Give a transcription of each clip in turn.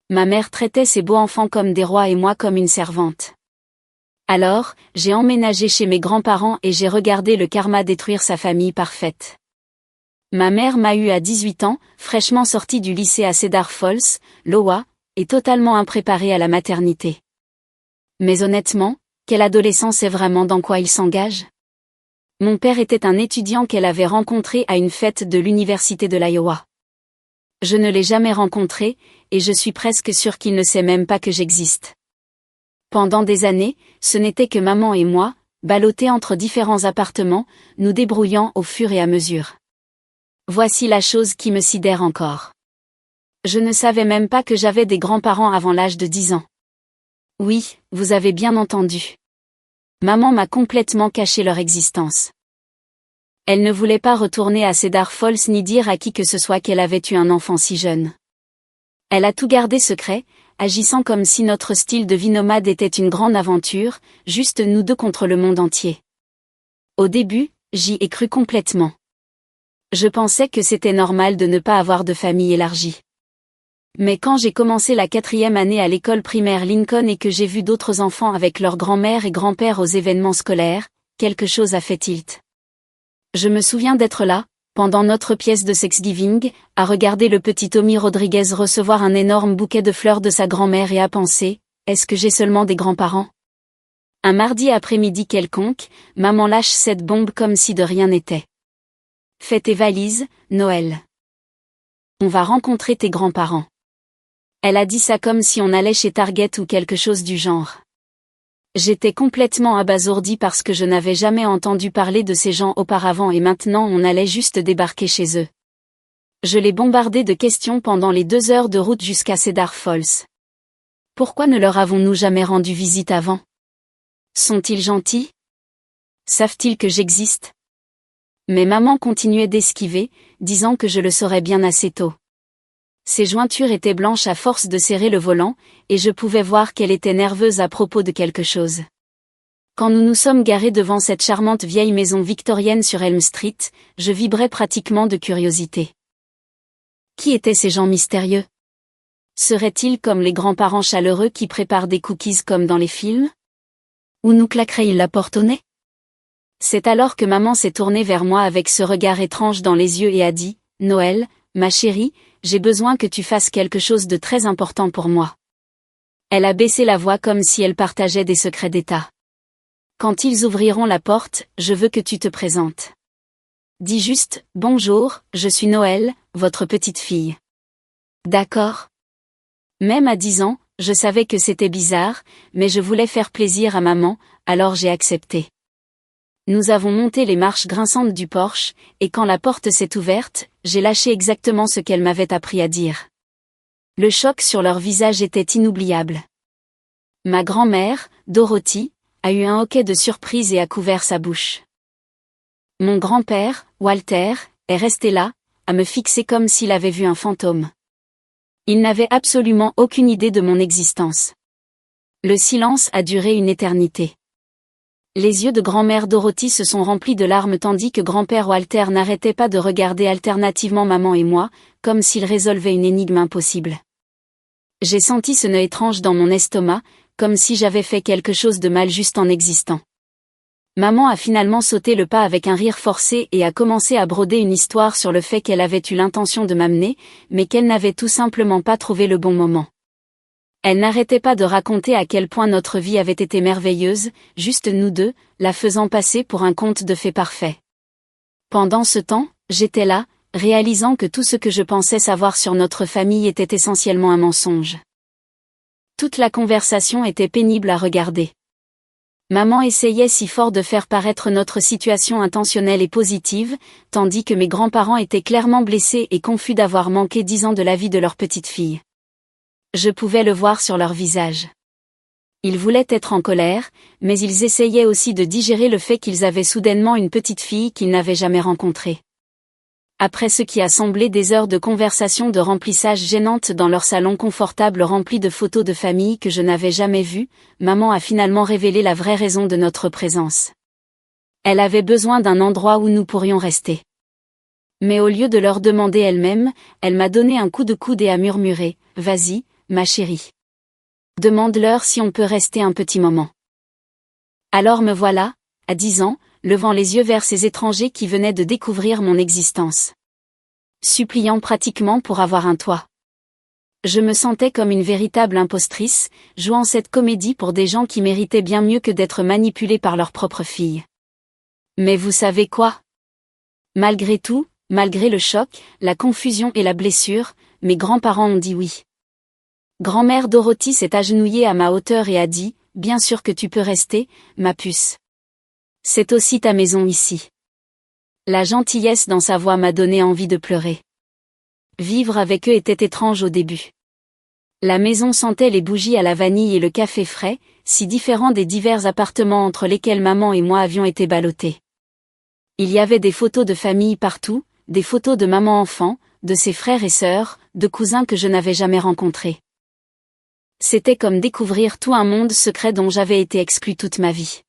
Ma mère traitait ses beaux enfants comme des rois et moi comme une servante. Alors, j'ai emménagé chez mes grands-parents et j'ai regardé le karma détruire sa famille parfaite. Ma mère m'a eu à 18 ans, fraîchement sortie du lycée à Cedar Falls, Iowa, et totalement impréparée à la maternité. Mais honnêtement, quel adolescent sait vraiment dans quoi il s'engage? Mon père était un étudiant qu'elle avait rencontré à une fête de l'université de l'Iowa. Je ne l'ai jamais rencontré, et je suis presque sûre qu'il ne sait même pas que j'existe. Pendant des années, ce n'était que maman et moi, ballottés entre différents appartements, nous débrouillant au fur et à mesure. Voici la chose qui me sidère encore. Je ne savais même pas que j'avais des grands-parents avant l'âge de 10 ans. Oui, vous avez bien entendu. Maman m'a complètement caché leur existence. Elle ne voulait pas retourner à Cedar Falls ni dire à qui que ce soit qu'elle avait eu un enfant si jeune. Elle a tout gardé secret, agissant comme si notre style de vie nomade était une grande aventure, juste nous deux contre le monde entier. Au début, j'y ai cru complètement. Je pensais que c'était normal de ne pas avoir de famille élargie. Mais quand j'ai commencé la 4e année à l'école primaire Lincoln et que j'ai vu d'autres enfants avec leur grand-mère et grand-père aux événements scolaires, quelque chose a fait tilt. Je me souviens d'être là, pendant notre pièce de Thanksgiving, à regarder le petit Tommy Rodriguez recevoir un énorme bouquet de fleurs de sa grand-mère et à penser, est-ce que j'ai seulement des grands-parents? Un mardi après-midi quelconque, maman lâche cette bombe comme si de rien n'était. Fais tes valises, Noël. On va rencontrer tes grands-parents. Elle a dit ça comme si on allait chez Target ou quelque chose du genre. J'étais complètement abasourdie parce que je n'avais jamais entendu parler de ces gens auparavant et maintenant on allait juste débarquer chez eux. Je l'ai bombardé de questions pendant les 2 heures de route jusqu'à Cedar Falls. Pourquoi ne leur avons-nous jamais rendu visite avant? Sont-ils gentils? Savent-ils que j'existe? Mais maman continuait d'esquiver, disant que je le saurais bien assez tôt. Ses jointures étaient blanches à force de serrer le volant, et je pouvais voir qu'elle était nerveuse à propos de quelque chose. Quand nous nous sommes garés devant cette charmante vieille maison victorienne sur Elm Street, je vibrais pratiquement de curiosité. Qui étaient ces gens mystérieux? Seraient-ils comme les grands-parents chaleureux qui préparent des cookies comme dans les films? Ou nous claqueraient-ils la porte au nez? C'est alors que maman s'est tournée vers moi avec ce regard étrange dans les yeux et a dit, « Noël, ma chérie, j'ai besoin que tu fasses quelque chose de très important pour moi. » Elle a baissé la voix comme si elle partageait des secrets d'État. « Quand ils ouvriront la porte, je veux que tu te présentes. Dis juste, bonjour, je suis Noël, votre petite fille. » D'accord? Même à 10 ans, je savais que c'était bizarre, mais je voulais faire plaisir à maman, alors j'ai accepté. Nous avons monté les marches grinçantes du porche, et quand la porte s'est ouverte, j'ai lâché exactement ce qu'elle m'avait appris à dire. Le choc sur leur visage était inoubliable. Ma grand-mère, Dorothy, a eu un hoquet de surprise et a couvert sa bouche. Mon grand-père, Walter, est resté là, à me fixer comme s'il avait vu un fantôme. Il n'avait absolument aucune idée de mon existence. Le silence a duré une éternité. Les yeux de grand-mère Dorothy se sont remplis de larmes tandis que grand-père Walter n'arrêtait pas de regarder alternativement maman et moi, comme s'il résolvait une énigme impossible. J'ai senti ce nœud étrange dans mon estomac, comme si j'avais fait quelque chose de mal juste en existant. Maman a finalement sauté le pas avec un rire forcé et a commencé à broder une histoire sur le fait qu'elle avait eu l'intention de m'amener, mais qu'elle n'avait tout simplement pas trouvé le bon moment. Elle n'arrêtait pas de raconter à quel point notre vie avait été merveilleuse, juste nous deux, la faisant passer pour un conte de fées parfait. Pendant ce temps, j'étais là, réalisant que tout ce que je pensais savoir sur notre famille était essentiellement un mensonge. Toute la conversation était pénible à regarder. Maman essayait si fort de faire paraître notre situation intentionnelle et positive, tandis que mes grands-parents étaient clairement blessés et confus d'avoir manqué 10 ans de la vie de leur petite fille. Je pouvais le voir sur leur visage. Ils voulaient être en colère, mais ils essayaient aussi de digérer le fait qu'ils avaient soudainement une petite fille qu'ils n'avaient jamais rencontrée. Après ce qui a semblé des heures de conversation de remplissage gênante dans leur salon confortable rempli de photos de famille que je n'avais jamais vues, maman a finalement révélé la vraie raison de notre présence. Elle avait besoin d'un endroit où nous pourrions rester. Mais au lieu de leur demander elle-même, elle m'a donné un coup de coude et a murmuré, « Vas-y, ma chérie. Demande-leur si on peut rester un petit moment. Alors me voilà, à 10 ans, levant les yeux vers ces étrangers qui venaient de découvrir mon existence. Suppliant pratiquement pour avoir un toit. Je me sentais comme une véritable impostrice, jouant cette comédie pour des gens qui méritaient bien mieux que d'être manipulés par leur propre fille. Mais vous savez quoi? Malgré tout, malgré le choc, la confusion et la blessure, mes grands-parents ont dit oui. Grand-mère Dorothy s'est agenouillée à ma hauteur et a dit, « Bien sûr que tu peux rester, ma puce. C'est aussi ta maison ici. » La gentillesse dans sa voix m'a donné envie de pleurer. Vivre avec eux était étrange au début. La maison sentait les bougies à la vanille et le café frais, si différents des divers appartements entre lesquels maman et moi avions été ballottés. Il y avait des photos de famille partout, des photos de maman enfant, de ses frères et sœurs, de cousins que je n'avais jamais rencontrés. C'était comme découvrir tout un monde secret dont j'avais été exclue toute ma vie.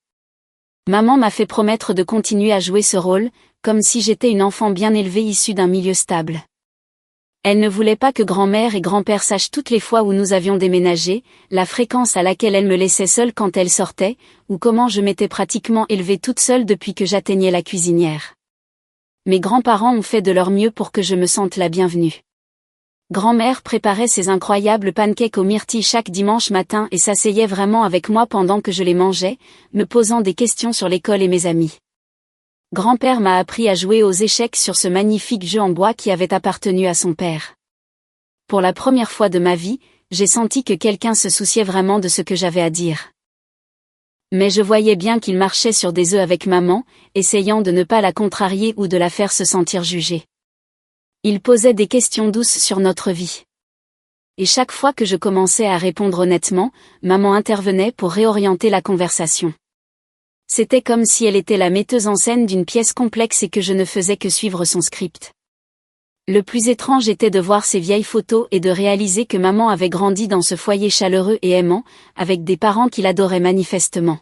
Maman m'a fait promettre de continuer à jouer ce rôle, comme si j'étais une enfant bien élevée issue d'un milieu stable. Elle ne voulait pas que grand-mère et grand-père sachent toutes les fois où nous avions déménagé, la fréquence à laquelle elle me laissait seule quand elle sortait, ou comment je m'étais pratiquement élevée toute seule depuis que j'atteignais la cuisinière. Mes grands-parents ont fait de leur mieux pour que je me sente la bienvenue. Grand-mère préparait ses incroyables pancakes aux myrtilles chaque dimanche matin et s'asseyait vraiment avec moi pendant que je les mangeais, me posant des questions sur l'école et mes amis. Grand-père m'a appris à jouer aux échecs sur ce magnifique jeu en bois qui avait appartenu à son père. Pour la première fois de ma vie, j'ai senti que quelqu'un se souciait vraiment de ce que j'avais à dire. Mais je voyais bien qu'il marchait sur des œufs avec maman, essayant de ne pas la contrarier ou de la faire se sentir jugée. Il posait des questions douces sur notre vie. Et chaque fois que je commençais à répondre honnêtement, maman intervenait pour réorienter la conversation. C'était comme si elle était la metteuse en scène d'une pièce complexe et que je ne faisais que suivre son script. Le plus étrange était de voir ces vieilles photos et de réaliser que maman avait grandi dans ce foyer chaleureux et aimant, avec des parents qui l'adoraient manifestement.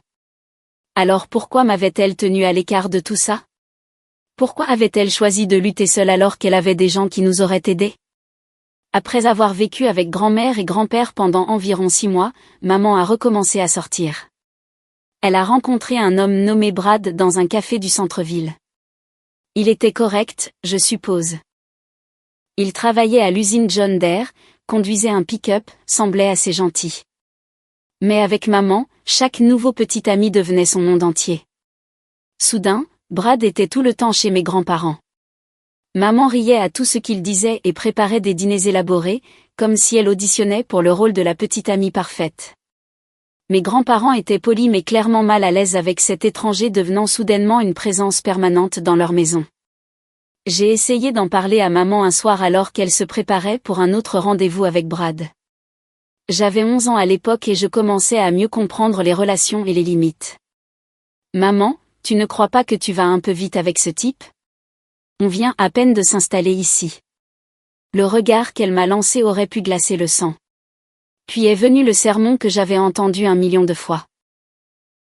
Alors pourquoi m'avait-elle tenue à l'écart de tout ça? Pourquoi avait-elle choisi de lutter seule alors qu'elle avait des gens qui nous auraient aidés? Après avoir vécu avec grand-mère et grand-père pendant environ 6 mois, maman a recommencé à sortir. Elle a rencontré un homme nommé Brad dans un café du centre-ville. Il était correct, je suppose. Il travaillait à l'usine John Deere, conduisait un pick-up, semblait assez gentil. Mais avec maman, chaque nouveau petit ami devenait son monde entier. Soudain, Brad était tout le temps chez mes grands-parents. Maman riait à tout ce qu'il disait et préparait des dîners élaborés, comme si elle auditionnait pour le rôle de la petite amie parfaite. Mes grands-parents étaient polis mais clairement mal à l'aise avec cet étranger devenant soudainement une présence permanente dans leur maison. J'ai essayé d'en parler à maman un soir alors qu'elle se préparait pour un autre rendez-vous avec Brad. J'avais 11 ans à l'époque et je commençais à mieux comprendre les relations et les limites. Maman, tu ne crois pas que tu vas un peu vite avec ce type? On vient à peine de s'installer ici. Le regard qu'elle m'a lancé aurait pu glacer le sang. Puis est venu le sermon que j'avais entendu 1 million de fois.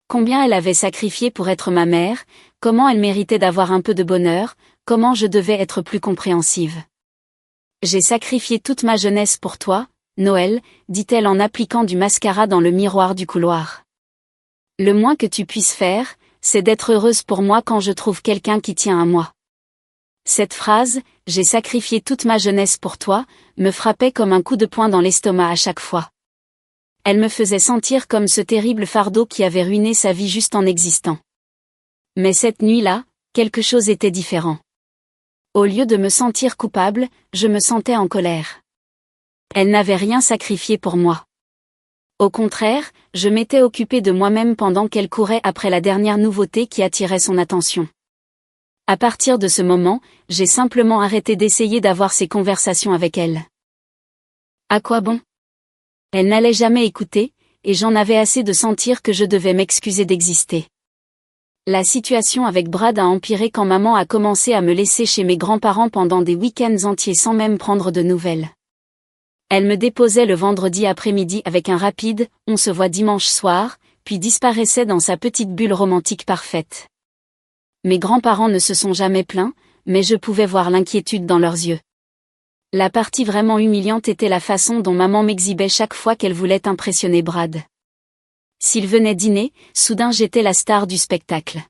Combien elle avait sacrifié pour être ma mère, comment elle méritait d'avoir un peu de bonheur, comment je devais être plus compréhensive. J'ai sacrifié toute ma jeunesse pour toi, Noël, dit-elle en appliquant du mascara dans le miroir du couloir. Le moins que tu puisses faire, c'est d'être heureuse pour moi quand je trouve quelqu'un qui tient à moi. Cette phrase, « J'ai sacrifié toute ma jeunesse pour toi », me frappait comme un coup de poing dans l'estomac à chaque fois. Elle me faisait sentir comme ce terrible fardeau qui avait ruiné sa vie juste en existant. Mais cette nuit-là, quelque chose était différent. Au lieu de me sentir coupable, je me sentais en colère. Elle n'avait rien sacrifié pour moi. Au contraire, je m'étais occupée de moi-même pendant qu'elle courait après la dernière nouveauté qui attirait son attention. À partir de ce moment, j'ai simplement arrêté d'essayer d'avoir ces conversations avec elle. À quoi bon? Elle n'allait jamais écouter, et j'en avais assez de sentir que je devais m'excuser d'exister. La situation avec Brad a empiré quand maman a commencé à me laisser chez mes grands-parents pendant des week-ends entiers sans même prendre de nouvelles. Elle me déposait le vendredi après-midi avec un rapide « on se voit dimanche soir », puis disparaissait dans sa petite bulle romantique parfaite. Mes grands-parents ne se sont jamais plaints, mais je pouvais voir l'inquiétude dans leurs yeux. La partie vraiment humiliante était la façon dont maman m'exhibait chaque fois qu'elle voulait impressionner Brad. S'il venait dîner, soudain j'étais la star du spectacle.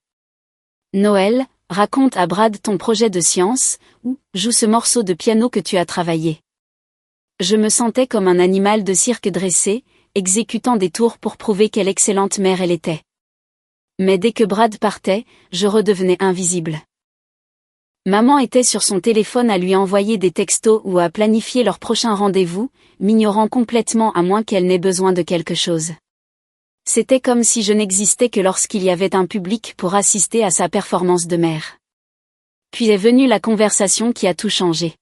Noël, raconte à Brad ton projet de science, ou joue ce morceau de piano que tu as travaillé. Je me sentais comme un animal de cirque dressé, exécutant des tours pour prouver quelle excellente mère elle était. Mais dès que Brad partait, je redevenais invisible. Maman était sur son téléphone à lui envoyer des textos ou à planifier leur prochain rendez-vous, m'ignorant complètement à moins qu'elle n'ait besoin de quelque chose. C'était comme si je n'existais que lorsqu'il y avait un public pour assister à sa performance de mère. Puis est venue la conversation qui a tout changé.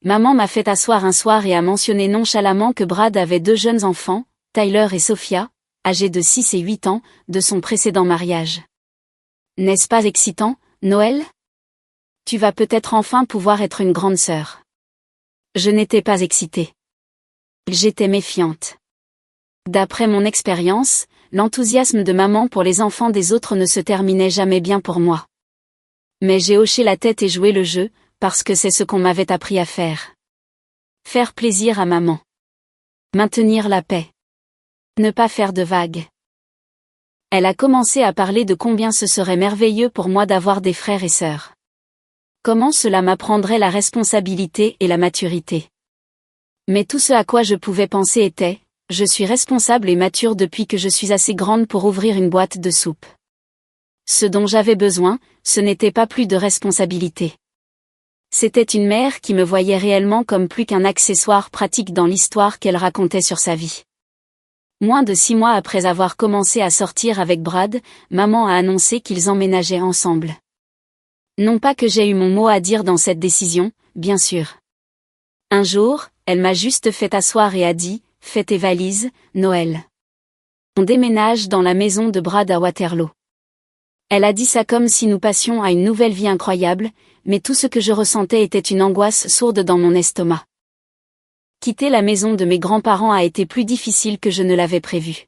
Maman m'a fait asseoir un soir et a mentionné nonchalamment que Brad avait 2 jeunes enfants, Tyler et Sophia, âgés de 6 et 8 ans, de son précédent mariage. N'est-ce pas excitant, Noël ? Tu vas peut-être enfin pouvoir être une grande sœur. Je n'étais pas excitée. J'étais méfiante. D'après mon expérience, l'enthousiasme de maman pour les enfants des autres ne se terminait jamais bien pour moi. Mais j'ai hoché la tête et joué le jeu, parce que c'est ce qu'on m'avait appris à faire. Faire plaisir à maman. Maintenir la paix. Ne pas faire de vagues. Elle a commencé à parler de combien ce serait merveilleux pour moi d'avoir des frères et sœurs. Comment cela m'apprendrait la responsabilité et la maturité. Mais tout ce à quoi je pouvais penser était, je suis responsable et mature depuis que je suis assez grande pour ouvrir une boîte de soupe. Ce dont j'avais besoin, ce n'était pas plus de responsabilité. C'était une mère qui me voyait réellement comme plus qu'un accessoire pratique dans l'histoire qu'elle racontait sur sa vie. Moins de 6 mois après avoir commencé à sortir avec Brad, maman a annoncé qu'ils emménageaient ensemble. Non pas que j'ai eu mon mot à dire dans cette décision, bien sûr. Un jour, elle m'a juste fait asseoir et a dit, « Fais tes valises, Noël. On déménage dans la maison de Brad à Waterloo. » Elle a dit ça comme si nous passions à une nouvelle vie incroyable, mais tout ce que je ressentais était une angoisse sourde dans mon estomac. Quitter la maison de mes grands-parents a été plus difficile que je ne l'avais prévu.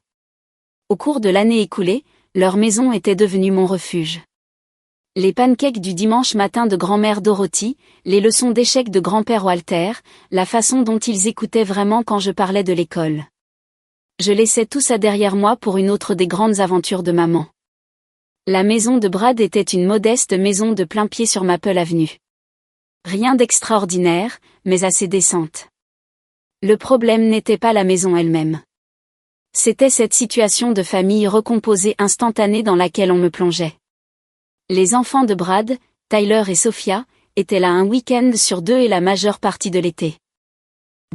Au cours de l'année écoulée, leur maison était devenue mon refuge. Les pancakes du dimanche matin de grand-mère Dorothy, les leçons d'échecs de grand-père Walter, la façon dont ils écoutaient vraiment quand je parlais de l'école. Je laissais tout ça derrière moi pour une autre des grandes aventures de maman. La maison de Brad était une modeste maison de plain-pied sur Maple Avenue. Rien d'extraordinaire, mais assez décente. Le problème n'était pas la maison elle-même. C'était cette situation de famille recomposée instantanée dans laquelle on me plongeait. Les enfants de Brad, Tyler et Sophia, étaient là un week-end sur 2 et la majeure partie de l'été.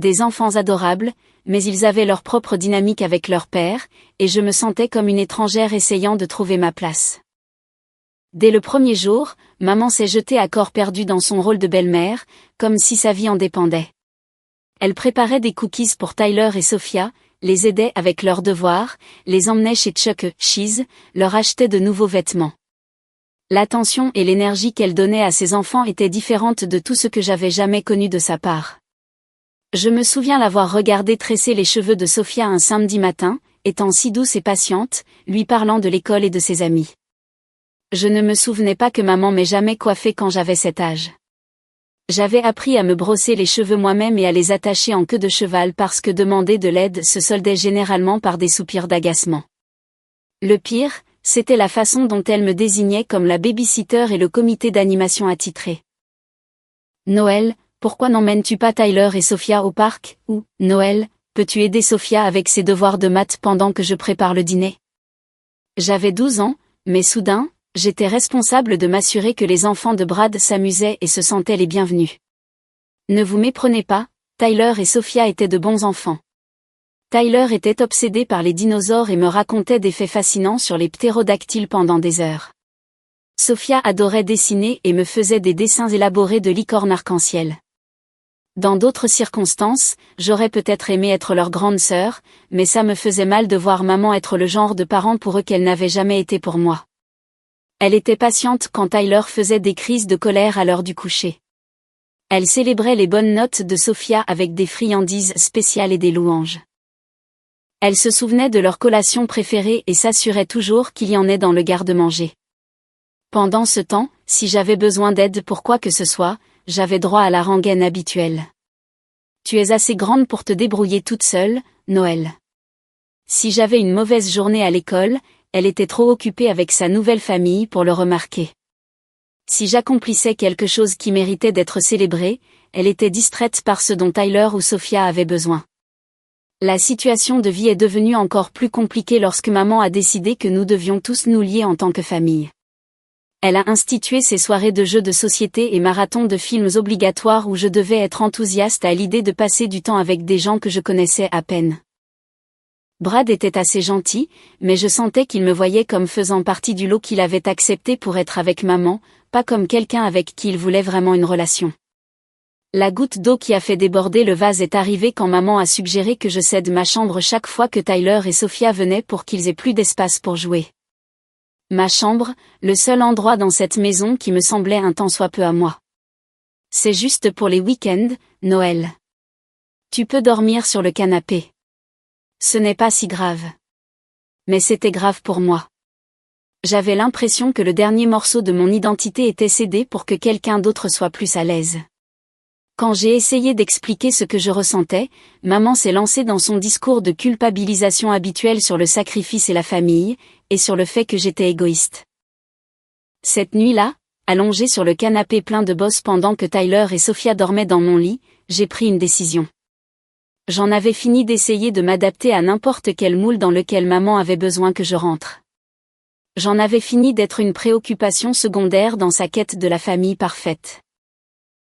Des enfants adorables, mais ils avaient leur propre dynamique avec leur père, et je me sentais comme une étrangère essayant de trouver ma place. Dès le premier jour, maman s'est jetée à corps perdu dans son rôle de belle-mère, comme si sa vie en dépendait. Elle préparait des cookies pour Tyler et Sophia, les aidait avec leurs devoirs, les emmenait chez Chuck E. Cheese, leur achetait de nouveaux vêtements. L'attention et l'énergie qu'elle donnait à ses enfants étaient différentes de tout ce que j'avais jamais connu de sa part. Je me souviens l'avoir regardée tresser les cheveux de Sophia un samedi matin, étant si douce et patiente, lui parlant de l'école et de ses amis. Je ne me souvenais pas que maman m'ait jamais coiffée quand j'avais cet âge. J'avais appris à me brosser les cheveux moi-même et à les attacher en queue de cheval parce que demander de l'aide se soldait généralement par des soupirs d'agacement. Le pire, c'était la façon dont elle me désignait comme la baby-sitter et le comité d'animation attitré. Noël, pourquoi n'emmènes-tu pas Tyler et Sophia au parc, ou, Noël, peux-tu aider Sophia avec ses devoirs de maths pendant que je prépare le dîner? J'avais 12 ans, mais soudain, j'étais responsable de m'assurer que les enfants de Brad s'amusaient et se sentaient les bienvenus. Ne vous méprenez pas, Tyler et Sophia étaient de bons enfants. Tyler était obsédé par les dinosaures et me racontait des faits fascinants sur les ptérodactyles pendant des heures. Sophia adorait dessiner et me faisait des dessins élaborés de licornes arc-en-ciel. Dans d'autres circonstances, j'aurais peut-être aimé être leur grande sœur, mais ça me faisait mal de voir maman être le genre de parent pour eux qu'elle n'avait jamais été pour moi. Elle était patiente quand Tyler faisait des crises de colère à l'heure du coucher. Elle célébrait les bonnes notes de Sophia avec des friandises spéciales et des louanges. Elle se souvenait de leur collation préférée et s'assurait toujours qu'il y en ait dans le garde-manger. Pendant ce temps, si j'avais besoin d'aide pour quoi que ce soit, j'avais droit à la rengaine habituelle. Tu es assez grande pour te débrouiller toute seule, Noël. Si j'avais une mauvaise journée à l'école, elle était trop occupée avec sa nouvelle famille pour le remarquer. Si j'accomplissais quelque chose qui méritait d'être célébré, elle était distraite par ce dont Tyler ou Sophia avaient besoin. La situation de vie est devenue encore plus compliquée lorsque maman a décidé que nous devions tous nous lier en tant que famille. Elle a institué ces soirées de jeux de société et marathons de films obligatoires où je devais être enthousiaste à l'idée de passer du temps avec des gens que je connaissais à peine. Brad était assez gentil, mais je sentais qu'il me voyait comme faisant partie du lot qu'il avait accepté pour être avec maman, pas comme quelqu'un avec qui il voulait vraiment une relation. La goutte d'eau qui a fait déborder le vase est arrivée quand maman a suggéré que je cède ma chambre chaque fois que Tyler et Sophia venaient pour qu'ils aient plus d'espace pour jouer. Ma chambre, le seul endroit dans cette maison qui me semblait un tant soit peu à moi. C'est juste pour les week-ends, Noël. Tu peux dormir sur le canapé. Ce n'est pas si grave. Mais c'était grave pour moi. J'avais l'impression que le dernier morceau de mon identité était cédé pour que quelqu'un d'autre soit plus à l'aise. Quand j'ai essayé d'expliquer ce que je ressentais, maman s'est lancée dans son discours de culpabilisation habituel sur le sacrifice et la famille, et sur le fait que j'étais égoïste. Cette nuit-là, allongée sur le canapé plein de bosses pendant que Tyler et Sophia dormaient dans mon lit, j'ai pris une décision. J'en avais fini d'essayer de m'adapter à n'importe quel moule dans lequel maman avait besoin que je rentre. J'en avais fini d'être une préoccupation secondaire dans sa quête de la famille parfaite.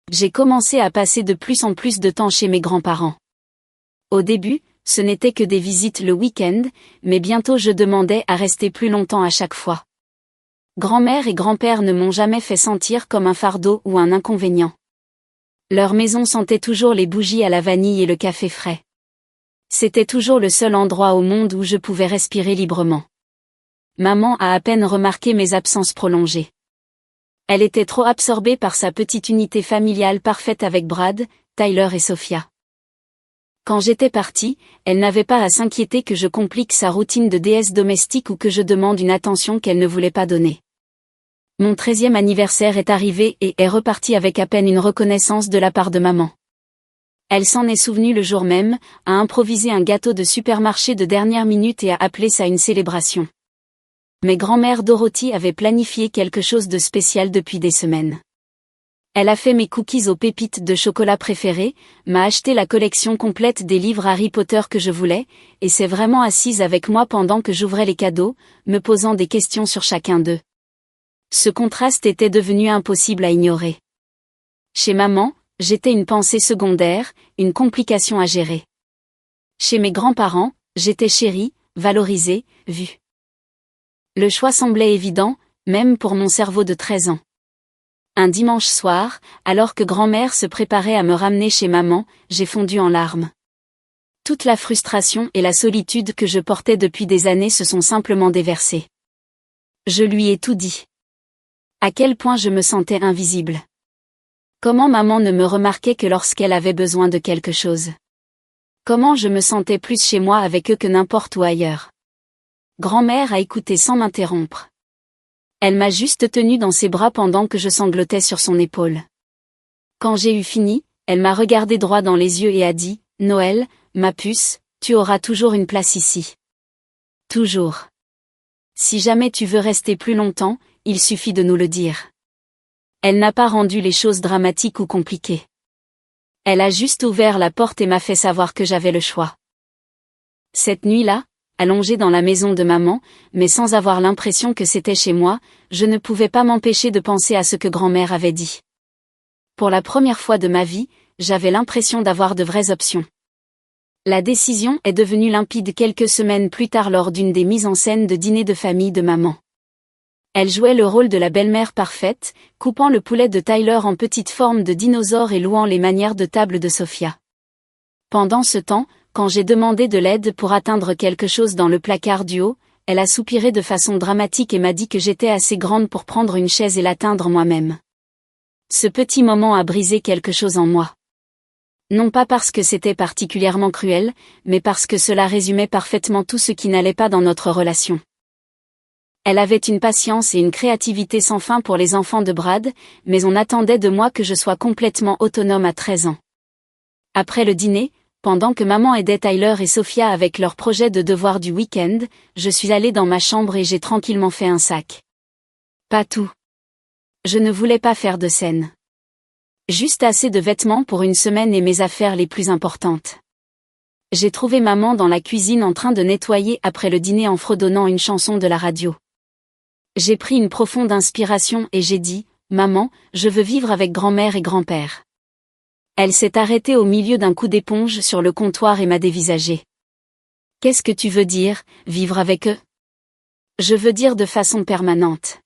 J'ai commencé à passer de plus en plus de temps chez mes grands-parents. Au début, ce n'était que des visites le week-end, mais bientôt je demandais à rester plus longtemps à chaque fois. Grand-mère et grand-père ne m'ont jamais fait sentir comme un fardeau ou un inconvénient. Leur maison sentait toujours les bougies à la vanille et le café frais. C'était toujours le seul endroit au monde où je pouvais respirer librement. Maman a à peine remarqué mes absences prolongées. Elle était trop absorbée par sa petite unité familiale parfaite avec Brad, Tyler et Sophia. Quand j'étais partie, elle n'avait pas à s'inquiéter que je complique sa routine de déesse domestique ou que je demande une attention qu'elle ne voulait pas donner. Mon 13e anniversaire est arrivé et est reparti avec à peine une reconnaissance de la part de maman. Elle s'en est souvenue le jour même, a improvisé un gâteau de supermarché de dernière minute et a appelé ça une célébration. Mes grand-mères Dorothy avaient planifié quelque chose de spécial depuis des semaines. Elle a fait mes cookies aux pépites de chocolat préférés, m'a acheté la collection complète des livres Harry Potter que je voulais, et s'est vraiment assise avec moi pendant que j'ouvrais les cadeaux, me posant des questions sur chacun d'eux. Ce contraste était devenu impossible à ignorer. Chez maman, j'étais une pensée secondaire, une complication à gérer. Chez mes grands-parents, j'étais chérie, valorisée, vue. Le choix semblait évident, même pour mon cerveau de 13 ans. Un dimanche soir, alors que grand-mère se préparait à me ramener chez maman, j'ai fondu en larmes. Toute la frustration et la solitude que je portais depuis des années se sont simplement déversées. Je lui ai tout dit. À quel point je me sentais invisible. Comment maman ne me remarquait que lorsqu'elle avait besoin de quelque chose. Comment je me sentais plus chez moi avec eux que n'importe où ailleurs. Grand-mère a écouté sans m'interrompre. Elle m'a juste tenue dans ses bras pendant que je sanglotais sur son épaule. Quand j'ai eu fini, elle m'a regardé droit dans les yeux et a dit, « Noël, ma puce, tu auras toujours une place ici. Toujours. Si jamais tu veux rester plus longtemps, il suffit de nous le dire. » Elle n'a pas rendu les choses dramatiques ou compliquées. Elle a juste ouvert la porte et m'a fait savoir que j'avais le choix. Cette nuit-là, allongée dans la maison de maman, mais sans avoir l'impression que c'était chez moi, je ne pouvais pas m'empêcher de penser à ce que grand-mère avait dit. Pour la première fois de ma vie, j'avais l'impression d'avoir de vraies options. La décision est devenue limpide quelques semaines plus tard lors d'une des mises en scène de dîner de famille de maman. Elle jouait le rôle de la belle-mère parfaite, coupant le poulet de Tyler en petite forme de dinosaure et louant les manières de table de Sophia. Pendant ce temps, quand j'ai demandé de l'aide pour atteindre quelque chose dans le placard du haut, elle a soupiré de façon dramatique et m'a dit que j'étais assez grande pour prendre une chaise et l'atteindre moi-même. Ce petit moment a brisé quelque chose en moi. Non pas parce que c'était particulièrement cruel, mais parce que cela résumait parfaitement tout ce qui n'allait pas dans notre relation. Elle avait une patience et une créativité sans fin pour les enfants de Brad, mais on attendait de moi que je sois complètement autonome à 13 ans. Après le dîner, pendant que maman aidait Tyler et Sophia avec leurs projets de devoirs du week-end, je suis allée dans ma chambre et j'ai tranquillement fait un sac. Pas tout. Je ne voulais pas faire de scène. Juste assez de vêtements pour une semaine et mes affaires les plus importantes. J'ai trouvé maman dans la cuisine en train de nettoyer après le dîner en fredonnant une chanson de la radio. J'ai pris une profonde inspiration et j'ai dit, « Maman, je veux vivre avec grand-mère et grand-père. » Elle s'est arrêtée au milieu d'un coup d'éponge sur le comptoir et m'a dévisagé. « Qu'est-ce que tu veux dire, vivre avec eux ? » Je veux dire de façon permanente.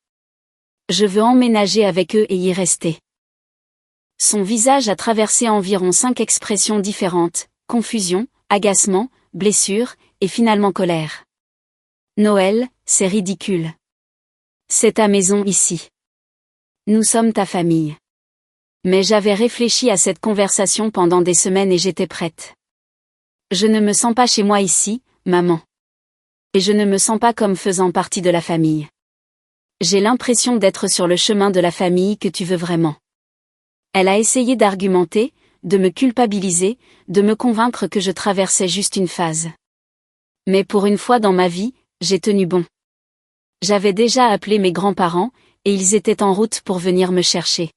Je veux emménager avec eux et y rester. Son visage a traversé environ 5 expressions différentes, confusion, agacement, blessure, et finalement colère. Noël, c'est ridicule. C'est ta maison ici. Nous sommes ta famille. Mais j'avais réfléchi à cette conversation pendant des semaines et j'étais prête. Je ne me sens pas chez moi ici, maman. Et je ne me sens pas comme faisant partie de la famille. J'ai l'impression d'être sur le chemin de la famille que tu veux vraiment. Elle a essayé d'argumenter, de me culpabiliser, de me convaincre que je traversais juste une phase. Mais pour une fois dans ma vie, j'ai tenu bon. J'avais déjà appelé mes grands-parents, et ils étaient en route pour venir me chercher.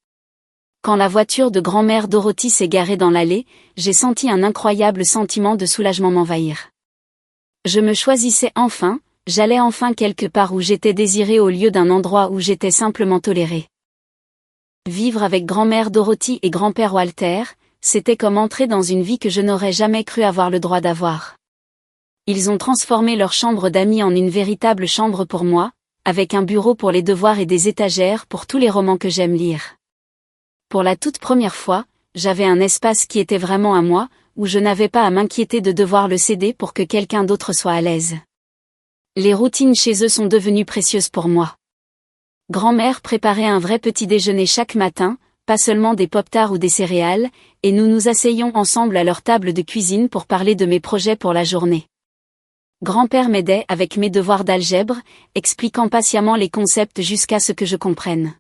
Quand la voiture de grand-mère Dorothy s'est garée dans l'allée, j'ai senti un incroyable sentiment de soulagement m'envahir. Je me choisissais enfin, j'allais enfin quelque part où j'étais désirée au lieu d'un endroit où j'étais simplement tolérée. Vivre avec grand-mère Dorothy et grand-père Walter, c'était comme entrer dans une vie que je n'aurais jamais cru avoir le droit d'avoir. Ils ont transformé leur chambre d'amis en une véritable chambre pour moi, avec un bureau pour les devoirs et des étagères pour tous les romans que j'aime lire. Pour la toute première fois, j'avais un espace qui était vraiment à moi, où je n'avais pas à m'inquiéter de devoir le céder pour que quelqu'un d'autre soit à l'aise. Les routines chez eux sont devenues précieuses pour moi. Grand-mère préparait un vrai petit déjeuner chaque matin, pas seulement des pop-tarts ou des céréales, et nous nous asseyions ensemble à leur table de cuisine pour parler de mes projets pour la journée. Grand-père m'aidait avec mes devoirs d'algèbre, expliquant patiemment les concepts jusqu'à ce que je comprenne.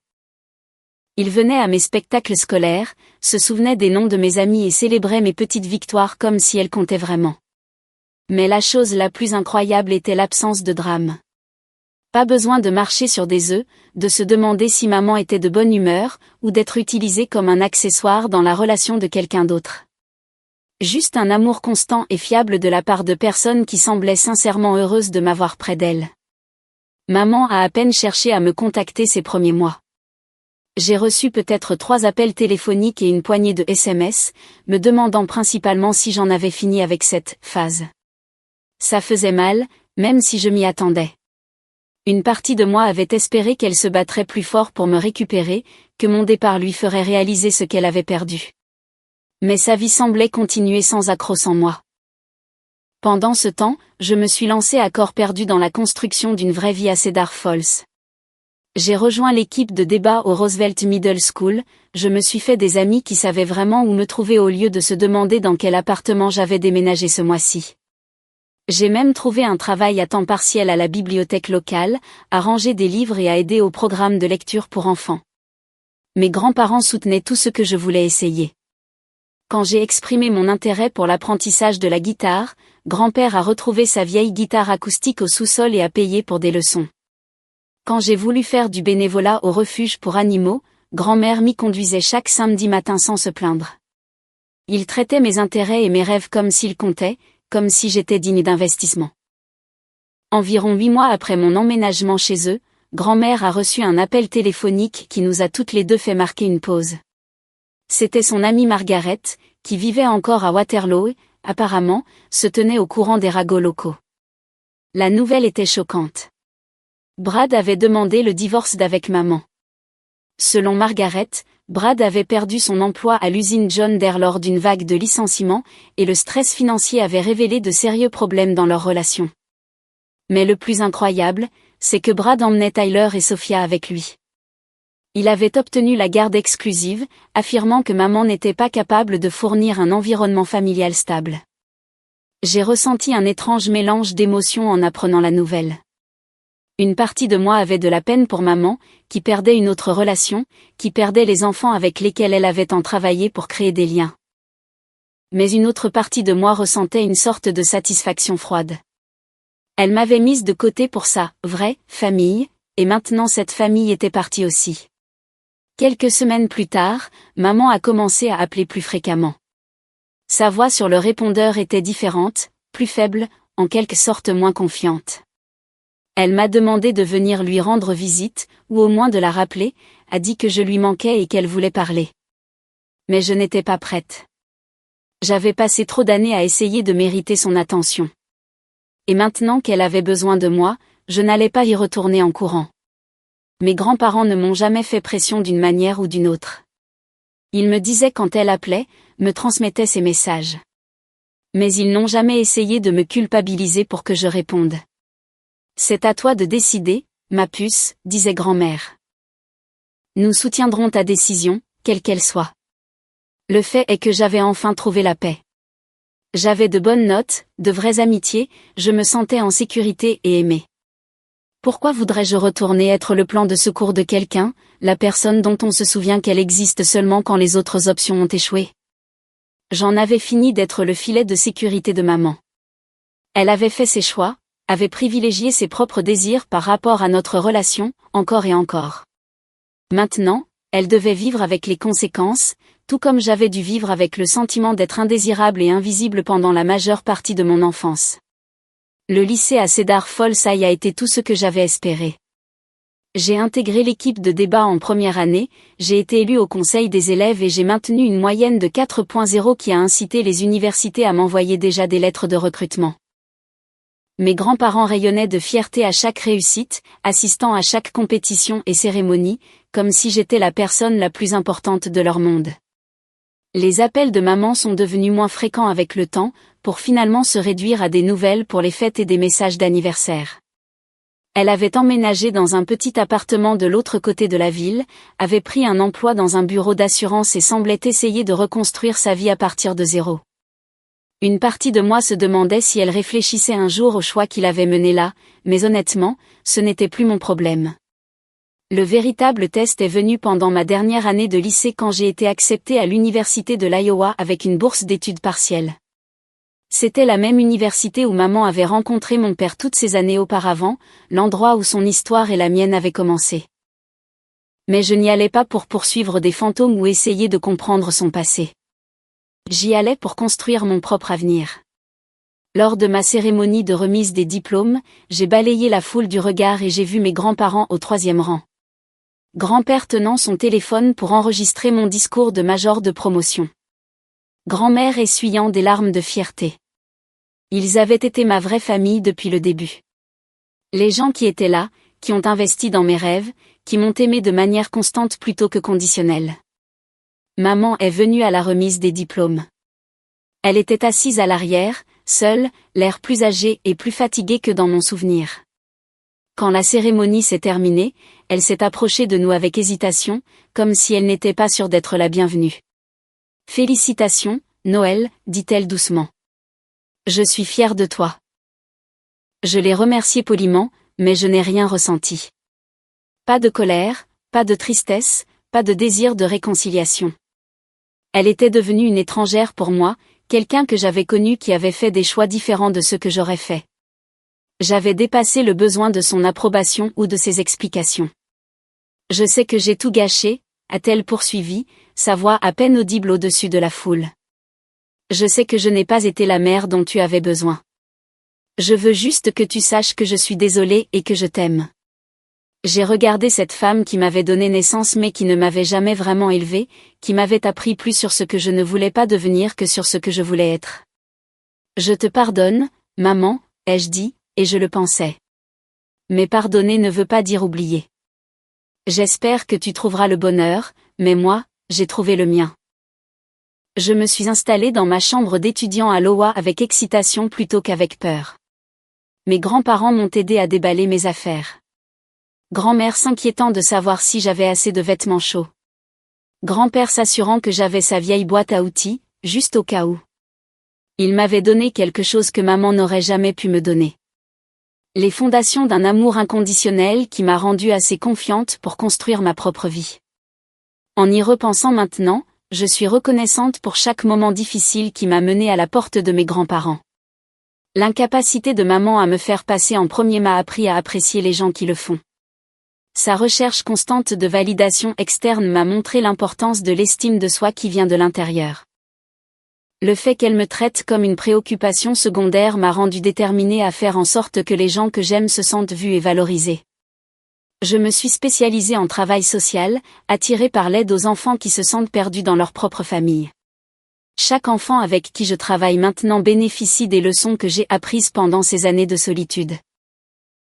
Il venait à mes spectacles scolaires, se souvenait des noms de mes amis et célébrait mes petites victoires comme si elles comptaient vraiment. Mais la chose la plus incroyable était l'absence de drame. Pas besoin de marcher sur des œufs, de se demander si maman était de bonne humeur, ou d'être utilisée comme un accessoire dans la relation de quelqu'un d'autre. Juste un amour constant et fiable de la part de personnes qui semblaient sincèrement heureuses de m'avoir près d'elles. Maman a à peine cherché à me contacter ces premiers mois. J'ai reçu peut-être 3 appels téléphoniques et une poignée de SMS, me demandant principalement si j'en avais fini avec cette phase. Ça faisait mal, même si je m'y attendais. Une partie de moi avait espéré qu'elle se battrait plus fort pour me récupérer, que mon départ lui ferait réaliser ce qu'elle avait perdu. Mais sa vie semblait continuer sans accroc sans moi. Pendant ce temps, je me suis lancée à corps perdu dans la construction d'une vraie vie à Cedar Falls. J'ai rejoint l'équipe de débat au Roosevelt Middle School, je me suis fait des amis qui savaient vraiment où me trouver au lieu de se demander dans quel appartement j'avais déménagé ce mois-ci. J'ai même trouvé un travail à temps partiel à la bibliothèque locale, à ranger des livres et à aider au programme de lecture pour enfants. Mes grands-parents soutenaient tout ce que je voulais essayer. Quand j'ai exprimé mon intérêt pour l'apprentissage de la guitare, grand-père a retrouvé sa vieille guitare acoustique au sous-sol et a payé pour des leçons. Quand j'ai voulu faire du bénévolat au refuge pour animaux, grand-mère m'y conduisait chaque samedi matin sans se plaindre. Il traitait mes intérêts et mes rêves comme s'ils comptaient, comme si j'étais digne d'investissement. Environ 8 mois après mon emménagement chez eux, grand-mère a reçu un appel téléphonique qui nous a toutes les deux fait marquer une pause. C'était son amie Margaret, qui vivait encore à Waterloo et, apparemment, se tenait au courant des ragots locaux. La nouvelle était choquante. Brad avait demandé le divorce d'avec maman. Selon Margaret, Brad avait perdu son emploi à l'usine John Deere lors d'une vague de licenciements, et le stress financier avait révélé de sérieux problèmes dans leur relation. Mais le plus incroyable, c'est que Brad emmenait Tyler et Sophia avec lui. Il avait obtenu la garde exclusive, affirmant que maman n'était pas capable de fournir un environnement familial stable. J'ai ressenti un étrange mélange d'émotions en apprenant la nouvelle. Une partie de moi avait de la peine pour maman, qui perdait une autre relation, qui perdait les enfants avec lesquels elle avait tant travaillé pour créer des liens. mais une autre partie de moi ressentait une sorte de satisfaction froide. Elle m'avait mise de côté pour sa vraie famille, et maintenant cette famille était partie aussi. Quelques semaines plus tard, maman a commencé à appeler plus fréquemment. Sa voix sur le répondeur était différente, plus faible, en quelque sorte moins confiante. Elle m'a demandé de venir lui rendre visite, ou au moins de la rappeler, a dit que je lui manquais et qu'elle voulait parler. Mais je n'étais pas prête. J'avais passé trop d'années à essayer de mériter son attention. Et maintenant qu'elle avait besoin de moi, je n'allais pas y retourner en courant. Mes grands-parents ne m'ont jamais fait pression d'une manière ou d'une autre. Ils me disaient quand elle appelait, me transmettaient ses messages. Mais ils n'ont jamais essayé de me culpabiliser pour que je réponde. C'est à toi de décider, ma puce, disait grand-mère. Nous soutiendrons ta décision, quelle qu'elle soit. Le fait est que j'avais enfin trouvé la paix. J'avais de bonnes notes, de vraies amitiés, je me sentais en sécurité et aimée. Pourquoi voudrais-je retourner être le plan de secours de quelqu'un, la personne dont on se souvient qu'elle existe seulement quand les autres options ont échoué? J'en avais fini d'être le filet de sécurité de maman. Elle avait fait ses choix, avait privilégié ses propres désirs par rapport à notre relation, encore et encore. Maintenant, elle devait vivre avec les conséquences, tout comme j'avais dû vivre avec le sentiment d'être indésirable et invisible pendant la majeure partie de mon enfance. Le lycée à Cedar Falls a été tout ce que j'avais espéré. J'ai intégré l'équipe de débat en première année, j'ai été élu au conseil des élèves et j'ai maintenu une moyenne de 4.0 qui a incité les universités à m'envoyer déjà des lettres de recrutement. Mes grands-parents rayonnaient de fierté à chaque réussite, assistant à chaque compétition et cérémonie, comme si j'étais la personne la plus importante de leur monde. Les appels de maman sont devenus moins fréquents avec le temps, pour finalement se réduire à des nouvelles pour les fêtes et des messages d'anniversaire. Elle avait emménagé dans un petit appartement de l'autre côté de la ville, avait pris un emploi dans un bureau d'assurance et semblait essayer de reconstruire sa vie à partir de zéro. Une partie de moi se demandait si elle réfléchissait un jour au choix qu'il avait mené là, mais honnêtement, ce n'était plus mon problème. Le véritable test est venu pendant ma dernière année de lycée quand j'ai été acceptée à l'université de l'Iowa avec une bourse d'études partielles. C'était la même université où maman avait rencontré mon père toutes ces années auparavant, l'endroit où son histoire et la mienne avaient commencé. Mais je n'y allais pas pour poursuivre des fantômes ou essayer de comprendre son passé. J'y allais pour construire mon propre avenir. Lors de ma cérémonie de remise des diplômes, j'ai balayé la foule du regard et j'ai vu mes grands-parents au 3e rang. Grand-père tenant son téléphone pour enregistrer mon discours de major de promotion. Grand-mère essuyant des larmes de fierté. Ils avaient été ma vraie famille depuis le début. Les gens qui étaient là, qui ont investi dans mes rêves, qui m'ont aimé de manière constante plutôt que conditionnelle. Maman est venue à la remise des diplômes. Elle était assise à l'arrière, seule, l'air plus âgé et plus fatigué que dans mon souvenir. Quand la cérémonie s'est terminée, elle s'est approchée de nous avec hésitation, comme si elle n'était pas sûre d'être la bienvenue. « Félicitations, Noël, dit-elle doucement. Je suis fière de toi. » Je l'ai remerciée poliment, mais je n'ai rien ressenti. Pas de colère, pas de tristesse, pas de désir de réconciliation. Elle était devenue une étrangère pour moi, quelqu'un que j'avais connu qui avait fait des choix différents de ceux que j'aurais fait. J'avais dépassé le besoin de son approbation ou de ses explications. Je sais que j'ai tout gâché, a-t-elle poursuivi, sa voix à peine audible au-dessus de la foule. Je sais que je n'ai pas été la mère dont tu avais besoin. Je veux juste que tu saches que je suis désolée et que je t'aime. J'ai regardé cette femme qui m'avait donné naissance mais qui ne m'avait jamais vraiment élevée, qui m'avait appris plus sur ce que je ne voulais pas devenir que sur ce que je voulais être. Je te pardonne, maman, ai-je dit, et je le pensais. Mais pardonner ne veut pas dire oublier. J'espère que tu trouveras le bonheur, mais moi, j'ai trouvé le mien. Je me suis installée dans ma chambre d'étudiant à Iowa avec excitation plutôt qu'avec peur. Mes grands-parents m'ont aidé à déballer mes affaires. Grand-mère s'inquiétant de savoir si j'avais assez de vêtements chauds. Grand-père s'assurant que j'avais sa vieille boîte à outils, juste au cas où. Il m'avait donné quelque chose que maman n'aurait jamais pu me donner. Les fondations d'un amour inconditionnel qui m'a rendue assez confiante pour construire ma propre vie. En y repensant maintenant, je suis reconnaissante pour chaque moment difficile qui m'a menée à la porte de mes grands-parents. L'incapacité de maman à me faire passer en premier m'a appris à apprécier les gens qui le font. Sa recherche constante de validation externe m'a montré l'importance de l'estime de soi qui vient de l'intérieur. Le fait qu'elle me traite comme une préoccupation secondaire m'a rendu déterminée à faire en sorte que les gens que j'aime se sentent vus et valorisés. Je me suis spécialisée en travail social, attirée par l'aide aux enfants qui se sentent perdus dans leur propre famille. Chaque enfant avec qui je travaille maintenant bénéficie des leçons que j'ai apprises pendant ces années de solitude.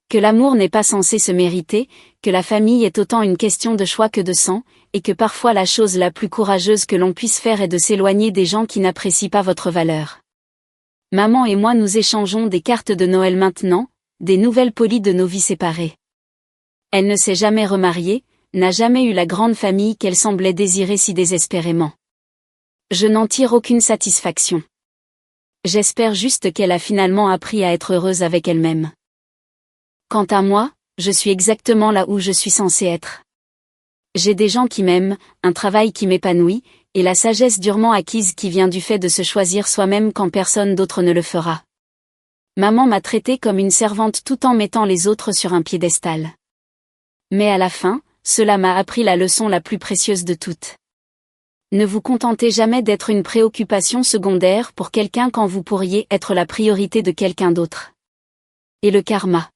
Que l'amour n'est pas censé se mériter, que la famille est autant une question de choix que de sang, et que parfois la chose la plus courageuse que l'on puisse faire est de s'éloigner des gens qui n'apprécient pas votre valeur. Maman et moi nous échangeons des cartes de Noël maintenant, des nouvelles polies de nos vies séparées. Elle ne s'est jamais remariée, n'a jamais eu la grande famille qu'elle semblait désirer si désespérément. Je n'en tire aucune satisfaction. J'espère juste qu'elle a finalement appris à être heureuse avec elle-même. Quant à moi, je suis exactement là où je suis censée être. J'ai des gens qui m'aiment, un travail qui m'épanouit, et la sagesse durement acquise qui vient du fait de se choisir soi-même quand personne d'autre ne le fera. Maman m'a traitée comme une servante tout en mettant les autres sur un piédestal. Mais à la fin, cela m'a appris la leçon la plus précieuse de toutes. Ne vous contentez jamais d'être une préoccupation secondaire pour quelqu'un quand vous pourriez être la priorité de quelqu'un d'autre. Et le karma.